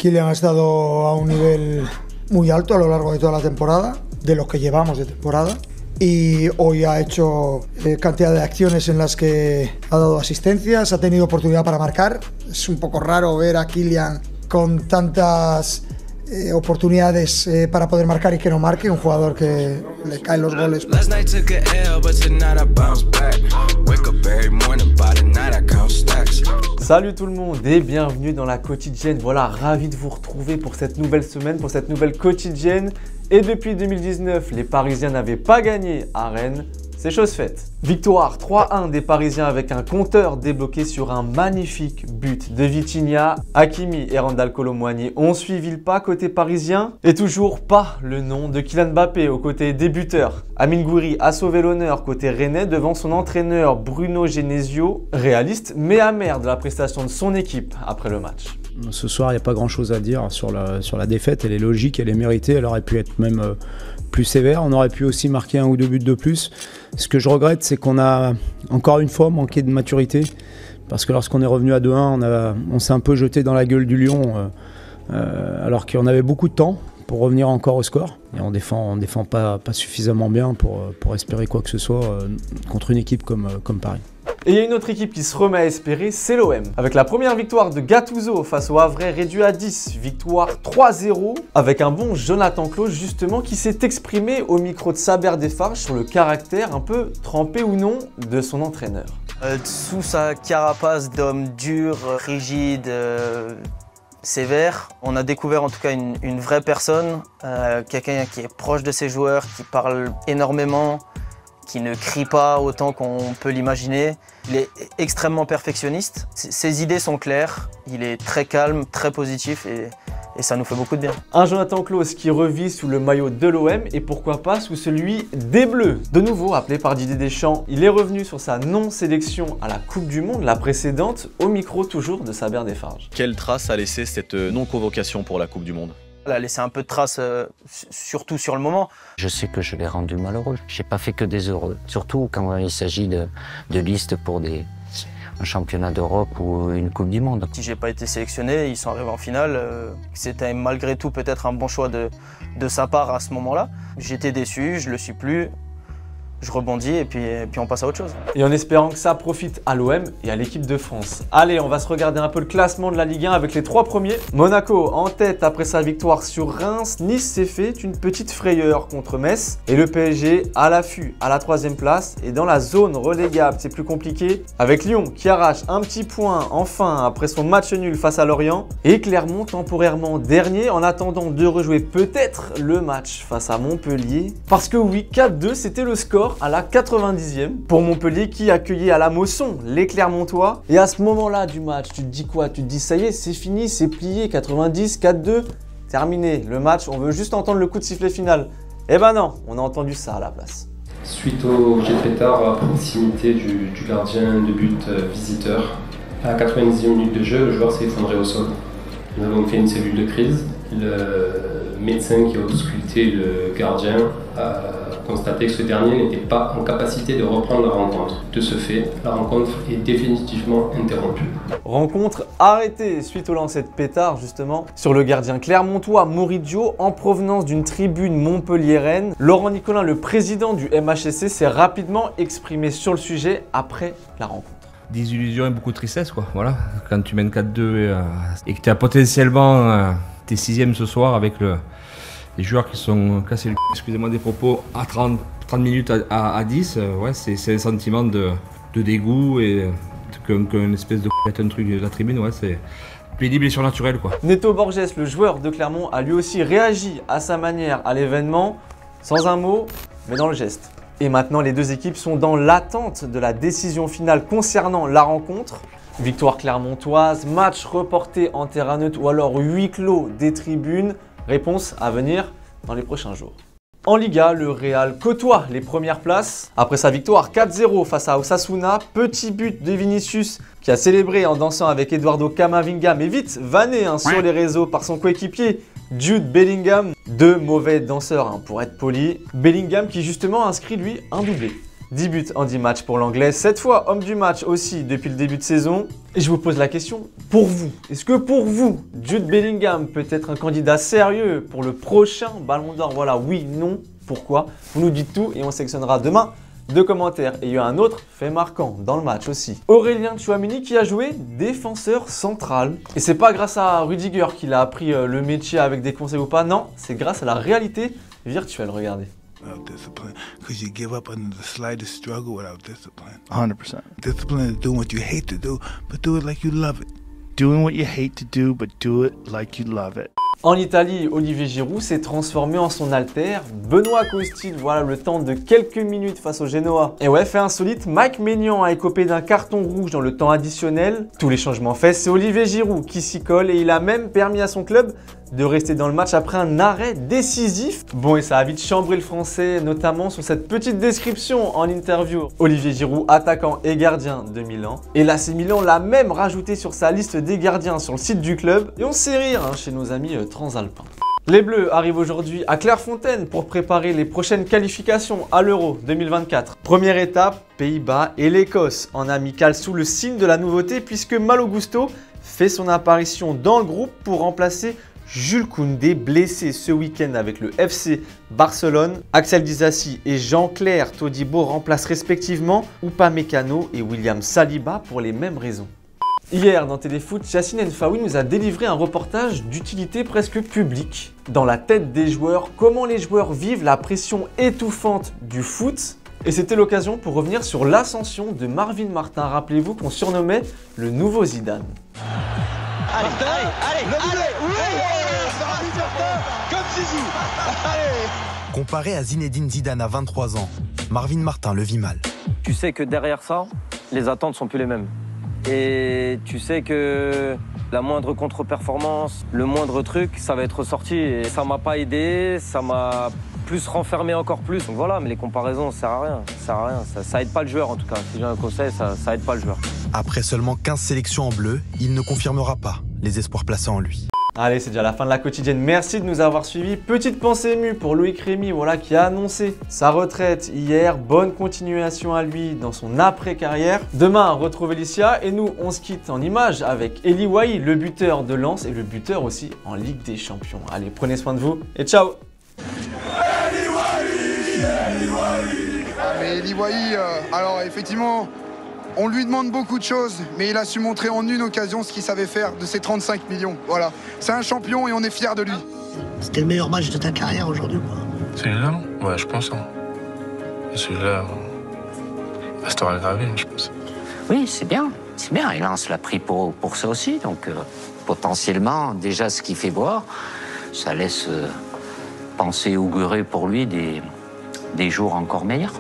Kylian ha estado a un nivel muy alto a lo largo de toda la temporada, de lo que llevamos de temporada. Y hoy ha hecho cantidad de acciones en las que ha dado asistencias, ha tenido oportunidad para marcar. Es un poco raro ver a Kylian con tantas oportunidades para poder marcar y que no marque, un jugador que le caen los goles. Salut tout le monde et bienvenue dans la quotidienne. Voilà, ravi de vous retrouver pour cette nouvelle semaine, pour cette nouvelle quotidienne. Et depuis 2019, les Parisiens n'avaient pas gagné à Rennes. C'est chose faite. Victoire 3-1 des Parisiens avec un compteur débloqué sur un magnifique but de Vitinha. Hakimi et Randal Kolo Muani ont suivi le pas côté parisien. Et toujours pas le nom de Kylian Mbappé au côté des buteurs. Amine Gouiri a sauvé l'honneur côté rennais devant son entraîneur Bruno Genesio. Réaliste mais amer de la prestation de son équipe après le match. Ce soir, il n'y a pas grand chose à dire sur la défaite. Elle est logique, elle est méritée, elle aurait pu être même plus sévère. On aurait pu aussi marquer 1 ou 2 buts de plus. Ce que je regrette, c'est qu'on a encore une fois manqué de maturité. Parce que lorsqu'on est revenu à 2-1, on s'est un peu jeté dans la gueule du lion, alors qu'on avait beaucoup de temps pour revenir encore au score. Et on défend pas suffisamment bien pour espérer quoi que ce soit contre une équipe comme Paris. Et il y a une autre équipe qui se remet à espérer, c'est l'OM. Avec la première victoire de Gattuso face au Havrais réduit à 10, victoire 3-0, avec un bon Jonathan Klaus justement qui s'est exprimé au micro de Saber Defarge sur le caractère un peu trempé ou non de son entraîneur. Sous sa carapace d'homme dur, rigide, sévère, on a découvert en tout cas une vraie personne, quelqu'un qui est proche de ses joueurs, qui parle énormément, qui ne crie pas autant qu'on peut l'imaginer. Il est extrêmement perfectionniste, ses idées sont claires, il est très calme, très positif et ça nous fait beaucoup de bien. Un Jonathan Klaus qui revit sous le maillot de l'OM et pourquoi pas sous celui des Bleus. De nouveau appelé par Didier Deschamps, il est revenu sur sa non-sélection à la Coupe du Monde, la précédente, au micro toujours de Saber Defarge. Quelle trace a laissé cette non-convocation pour la Coupe du Monde ? Elle a laissé un peu de traces, surtout sur le moment. Je sais que je l'ai rendu malheureux. Je n'ai pas fait que des heureux. Surtout quand il s'agit de listes pour un championnat d'Europe ou une Coupe du Monde. Si j'ai pas été sélectionné, ils sont arrivés en finale. C'était malgré tout peut-être un bon choix de sa part à ce moment-là. J'étais déçu, je le suis plus. Je rebondis et puis on passe à autre chose. Et en espérant que ça profite à l'OM et à l'équipe de France. Allez, on va se regarder un peu le classement de la Ligue 1 avec les 3 premiers. Monaco en tête après sa victoire sur Reims. Nice s'est fait une petite frayeur contre Metz. Et le PSG à l'affût à la 3e place et dans la zone relégable. C'est plus compliqué avec Lyon qui arrache un petit point enfin après son match nul face à Lorient. Et Clermont temporairement dernier en attendant de rejouer peut-être le match face à Montpellier. Parce que oui, 4-2 c'était le score à la 90e pour Montpellier qui accueillait à la Mosson les Clermontois. Et à ce moment-là du match, tu te dis quoi? Tu te dis ça y est, c'est fini, c'est plié, 90, 4-2, terminé. Le match, on veut juste entendre le coup de sifflet final. Eh ben non, on a entendu ça à la place. Suite au jet de pétard à proximité du gardien de but visiteur, à la 90e minute de jeu, le joueur s'est effondré au sol. Nous avons fait une cellule de crise. Le médecin qui a ausculté le gardien a constaté que ce dernier n'était pas en capacité de reprendre la rencontre. De ce fait, la rencontre est définitivement interrompue. Rencontre arrêtée suite au lancer de pétard justement sur le gardien clermontois Moridio en provenance d'une tribune montpelliéraine. Laurent Nicolin, le président du MHSC, s'est rapidement exprimé sur le sujet après la rencontre. Des illusions et beaucoup de tristesse quoi, voilà. Quand tu mènes 4-2 et que tu as potentiellement tes 6e ce soir avec les joueurs qui sont cassés le cul, excusez-moi des propos, à 30 minutes à 10, ouais, c'est un sentiment de dégoût et qu'une espèce de un truc de la tribune, ouais, c'est pénible et surnaturel quoi. Neto Borges, le joueur de Clermont, a lui aussi réagi à sa manière à l'événement, sans un mot, mais dans le geste. Et maintenant, les deux équipes sont dans l'attente de la décision finale concernant la rencontre. Victoire clermontoise, match reporté en terrain neutre ou alors huis clos des tribunes. Réponse à venir dans les prochains jours. En Liga, le Real côtoie les premières places. Après sa victoire 4-0 face à Osasuna, petit but de Vinicius qui a célébré en dansant avec Eduardo Camavinga, mais vite vanné sur les réseaux par son coéquipier Jude Bellingham. Deux mauvais danseurs pour être poli. Bellingham qui justement inscrit lui un doublé. 10 buts en 10 matchs pour l'Anglais, 7 fois homme du match aussi depuis le début de saison. Et je vous pose la question, pour vous, est-ce que pour vous, Jude Bellingham peut être un candidat sérieux pour le prochain Ballon d'Or? Voilà, oui, non, pourquoi? Vous nous dites tout et on sélectionnera demain 2 commentaires. Et il y a un autre fait marquant dans le match aussi. Aurélien Tchouameni qui a joué défenseur central. Et c'est pas grâce à Rudiger qu'il a appris le métier avec des conseils ou pas, non, c'est grâce à la réalité virtuelle, regardez. Discipline, because you give up under the slightest struggle without discipline. 100%. Discipline is doing what you hate to do, but do it like you love it. Doing what you hate to do, but do it like you love it. En Italie, Olivier Giroud s'est transformé en son alter. Benoît Costil, voilà le temps de quelques minutes face au Genoa. Et ouais, fait insolite, Mike Maignan a écopé d'un carton rouge dans le temps additionnel. Tous les changements faits, c'est Olivier Giroud qui s'y colle et il a même permis à son club de rester dans le match après un arrêt décisif. Bon, et ça a vite chambré le français, notamment sur cette petite description en interview. Olivier Giroud, attaquant et gardien de Milan. Et l'AC Milan l'a même rajouté sur sa liste des gardiens sur le site du club. Et on sait rire chez nos amis transalpins. Les Bleus arrivent aujourd'hui à Clairefontaine pour préparer les prochaines qualifications à l'Euro 2024. Première étape, Pays-Bas et l'Écosse en amical sous le signe de la nouveauté puisque Malo Gusto fait son apparition dans le groupe pour remplacer Jules Koundé, blessé ce week-end avec le FC Barcelone. Axel Disasi et Jean-Claire Todibo remplacent respectivement Upamecano et William Saliba pour les mêmes raisons. Hier, dans Téléfoot, Yacine Enfaoui nous a délivré un reportage d'utilité presque publique. Dans la tête des joueurs, comment les joueurs vivent la pression étouffante du foot. Et c'était l'occasion pour revenir sur l'ascension de Marvin Martin. Rappelez-vous qu'on surnommait le nouveau Zidane. Allez, oui, Marvin Martin, comme Zizou. Allez. Comparé à Zinedine Zidane à 23 ans, Marvin Martin le vit mal. Tu sais que derrière ça, les attentes sont plus les mêmes. Et tu sais que la moindre contre-performance, le moindre truc, ça va être ressorti. Et ça m'a pas aidé, ça m'a plus renfermé encore plus. Donc voilà, mais les comparaisons, ça sert à rien. Ça sert à rien. Ça aide pas le joueur en tout cas. Si j'ai un conseil, ça aide pas le joueur. Après seulement 15 sélections en bleu, il ne confirmera pas les espoirs placés en lui. Allez, c'est déjà la fin de la quotidienne. Merci de nous avoir suivis. Petite pensée émue pour Loïc Rémy, voilà, qui a annoncé sa retraite hier. Bonne continuation à lui dans son après-carrière. Demain, retrouvez Licia et nous, on se quitte en images avec Eli Wahi, le buteur de Lens et le buteur aussi en Ligue des Champions. Allez, prenez soin de vous et ciao. Mais Eli Wahi, alors effectivement, on lui demande beaucoup de choses, mais il a su montrer en une occasion ce qu'il savait faire de ses 35 millions. Voilà, c'est un champion et on est fiers de lui. C'était le meilleur match de ta carrière aujourd'hui, quoi. Celui-là, non? Ouais, je pense. Hein. Et celui-là, restera gravé, je pense. Oui, c'est bien. C'est bien. Et Lens l'a pris pour ça aussi. Donc, potentiellement, déjà, ce qu'il fait voir, ça laisse penser, augurer pour lui des jours encore meilleurs.